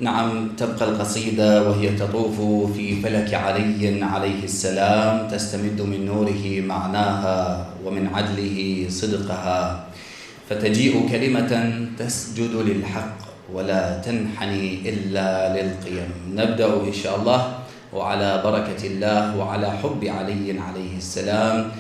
ونعم، تبقى القصيدة وهي تطوف في فلك علي عليه السلام، تستمد من نوره معناها ومن عدله صدقها، فتجيء كلمة تسجد للحق ولا تنحني إلا للقيم. نبدأ إن شاء الله وعلى بركة الله وعلى حب علي عليه السلام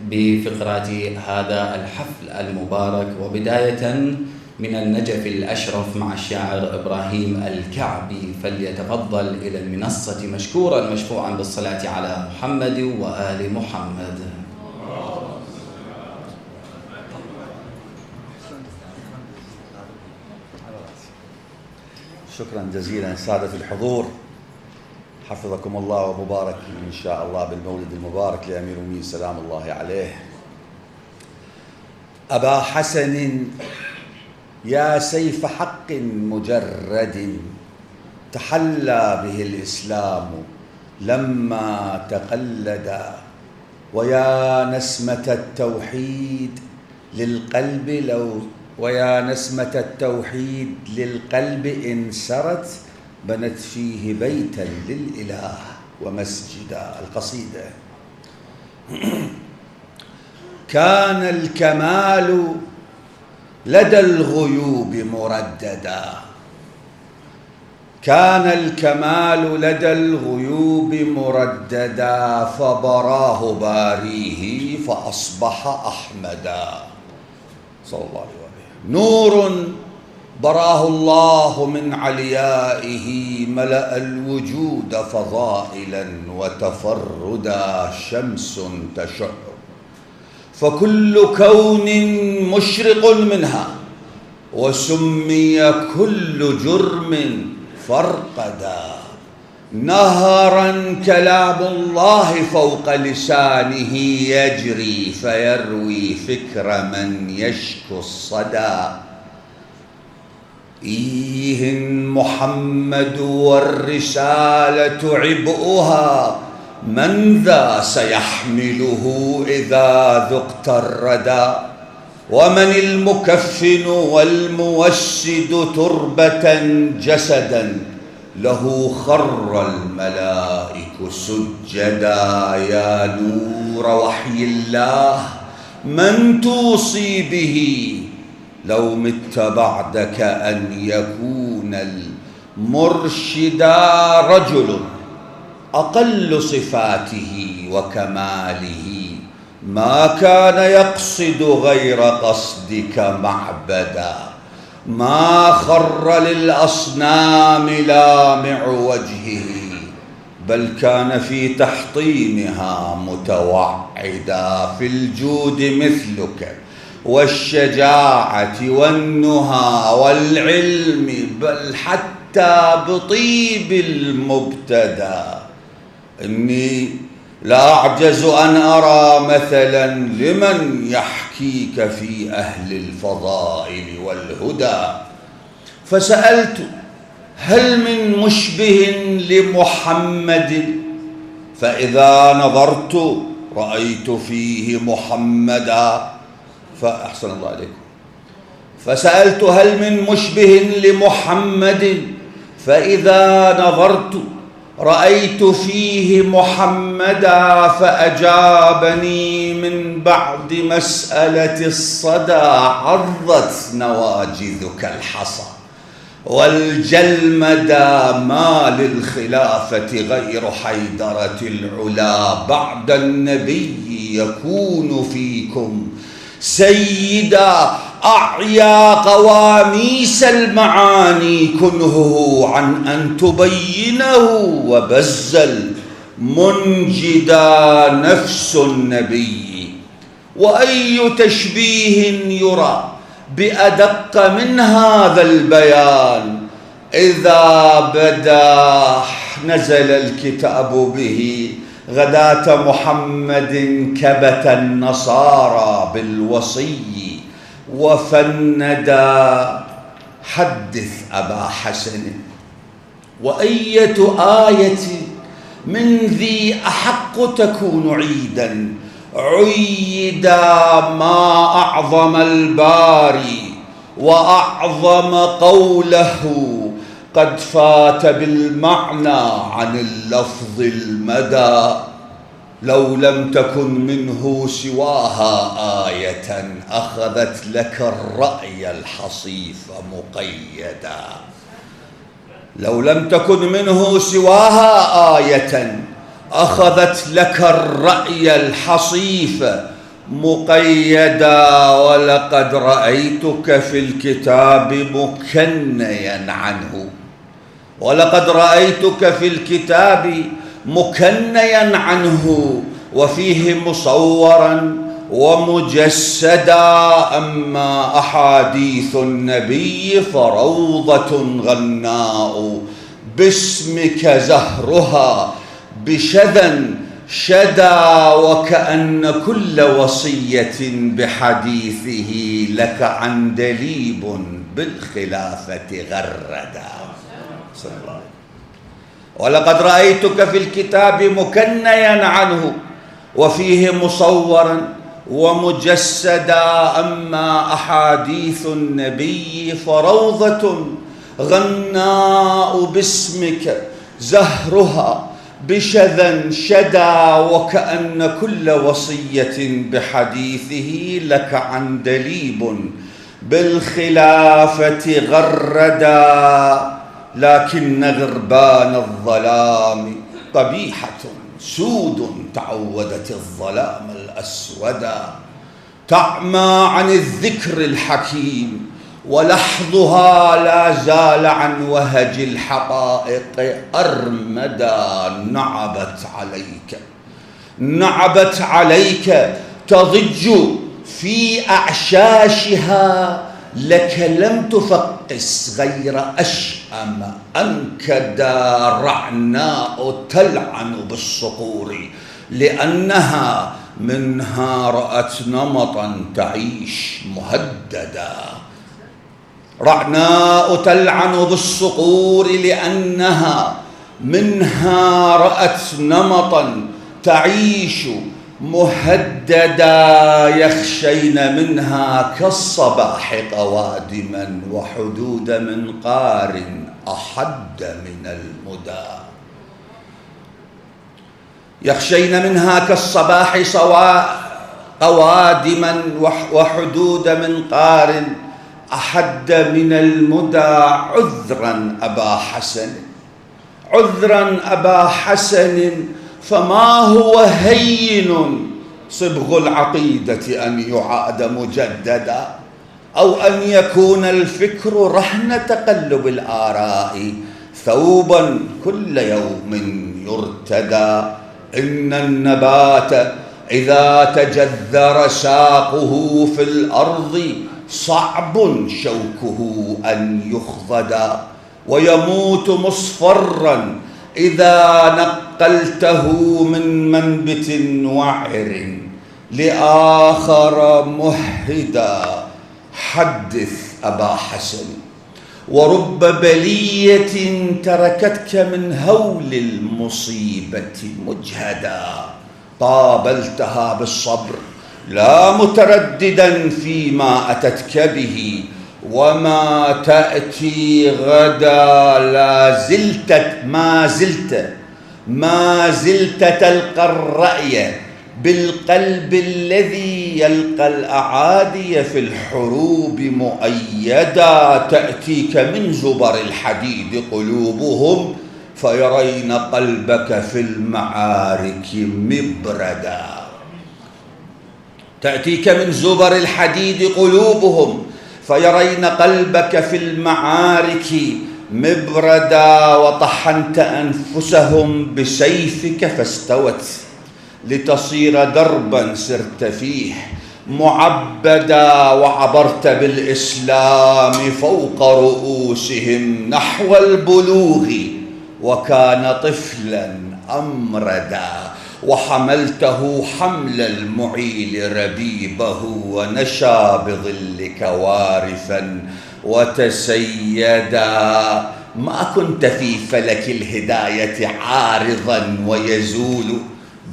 بفقرات هذا الحفل المبارك، وبداية من النجف الأشرف مع الشاعر إبراهيم الكعبي، فليتفضل إلى المنصة مشكورا مشفوعا بالصلاة على محمد وآل محمد. شكرا جزيلا سادة الحضور، حفظكم الله ومبارك إن شاء الله بالمولد المبارك لأمير المؤمنين سلام الله عليه. أبا حسن يا سيف حق مجرد تحلى به الإسلام لما تقلد، ويا نسمة التوحيد للقلب إن سرت بنت فيه بيتا للإله ومسجدا. القصيدة: كان الكمال لدى الغيوب مرددا، كان الكمال لدى الغيوب مرددا، فبراه باريه فأصبح أحمدا صلى الله عليه وسلم. نور براه الله من عليائه ملأ الوجود فضائلا وتفردا، شمس تشع فكل كون مشرق منها، وسمي كل جرم فرقدا. نهرا كلام الله فوق لسانه يجري فيروي فكر من يشكو الصدى. إيه محمد والرسالة عبئها، من ذا سيحمله إذا ذقت الردى. ومن المكفن والموسد تربة جسدا، له خر الملائك سجدا. يا نور وحي الله من توصي به، لو مت بعدك أن يكون المرشدا. رجل أقل صفاته وكماله ما كان يقصد غير قصدك معبدا. ما خر للأصنام لامع وجهه، بل كان في تحطيمها متوعدا. في الجود مثلك والشجاعة والنهى والعلم، بل حتى بطيب المبتدى. إني لا أعجز أن أرى مثلا لمن يحكيك في أهل الفضائل والهدى. فسألت هل من مشبه لمحمد، فإذا نظرت رأيت فيه محمدا. فأحسن الله عليكم. فسألت هل من مشبه لمحمد، فإذا نظرت رأيت فيه محمدا. فأجابني من بعد مسألة الصدى: عضت نواجذك الحصى والجلمدا، ما للخلافة غير حيدرة العلا. بعد النبي يكون فيكم سيدا، أعيا قواميس المعاني كنهه عن أن تبينه، وبز المنجدا نفس النبي. وأي تشبيه يرى بأدق من هذا البيان، إذا بدا نزل الكتاب به غداة محمد كبت النصارى بالوصي وفندا. حدث أبا حسن وأية آية من ذي أحق تكون عيدا عيدا ما أعظم الباري وأعظم قوله قد فات بالمعنى عن اللفظ المدى لو لم تكن منه سواها آية أخذت لك الرأي الحصيف مقيدا. لو لم تكن منه سواها آية أخذت لك الرأي الحصيف مقيدا. ولقد رأيتك في الكتاب مكنيا عنه ولقد رأيتك في الكتاب مكنيا عنه وفيه مصورا ومجسدا. أما أحاديث النبي فروضة غناء باسمك زهرها بشذا شدا وكأن كل وصية بحديثه لك عندليب بالخلافة غردا. صلى الله عليه. ولقد رأيتك في الكتاب مكنيا عنه وفيه مصورا ومجسدا. أما أحاديث النبي فروضة غناء باسمك زهرها بشذا شدا وكأن كل وصية بحديثه لك عندليب بالخلافة غردا. لكن غربان الظلام قبيحة سود تعودت الظلام الأسودا تعمى عن الذكر الحكيم ولحظها لا زال عن وهج الحقائق أرمدا. نعبت عليك تضج في أعشاشها لك لم تفقس غير أشأم أنكدا. رعناء تلعن بالصقور لأنها منها رأت نمطا تعيش مهددا. رعناء تلعن بالصقور لأنها منها رأت نمطا تعيش مهددا. يخشين منها كالصباح قوادما وحدود منقار أحد من المدى. يخشين منها كالصباح قوادما وحدود منقار أحد من المدى. عذرا أبا حسن فما هو هين صبغ العقيدة أن يعاد مجددا أو أن يكون الفكر رهن تقلب الآراء ثوبا كل يوم يرتدى. إن النبات إذا تجذر ساقه في الأرض صعب شوكه أن يخضدا ويموت مصفرا إذا نقلته من منبت وعر لآخر مهدا. حدث أبا حسن ورب بلية تركتك من هول المصيبة مجهدا. قابلتها بالصبر لا مترددا فيما أتتك به وما تأتي غدا. ما زلت تلقى الرأي بالقلب الذي يلقى الأعادي في الحروب مؤيدا. تأتيك من زبر الحديد قلوبهم فيرين قلبك في المعارك مبردا. تأتيك من زبر الحديد قلوبهم فيرين قلبك في المعارك مبردا. وطحنت أنفسهم بسيفك فاستوت لتصير دربا سرت فيه معبدا، وعبرت بالإسلام فوق رؤوسهم نحو البلوغ، وكان طفلا أمردا، وحملته حمل المعيل ربيبه، ونشا بظلك وارفا وتسيدا. ما كنت في فلك الهداية عارضا ويزول،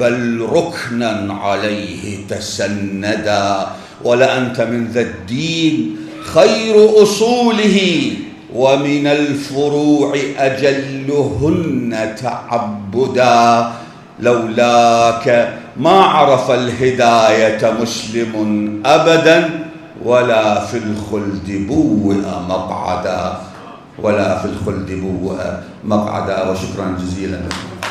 بل ركنا عليه تسندا. ولأنت من ذا الدين خير أصوله، ومن الفروع أجلهن تعبدا. لولاك ما عرف الهداية مسلم أبدا، ولا في الخلد بوئ مقعدا، ولا في الخلد بوئ مقعدا. وشكرا جزيلا لكم.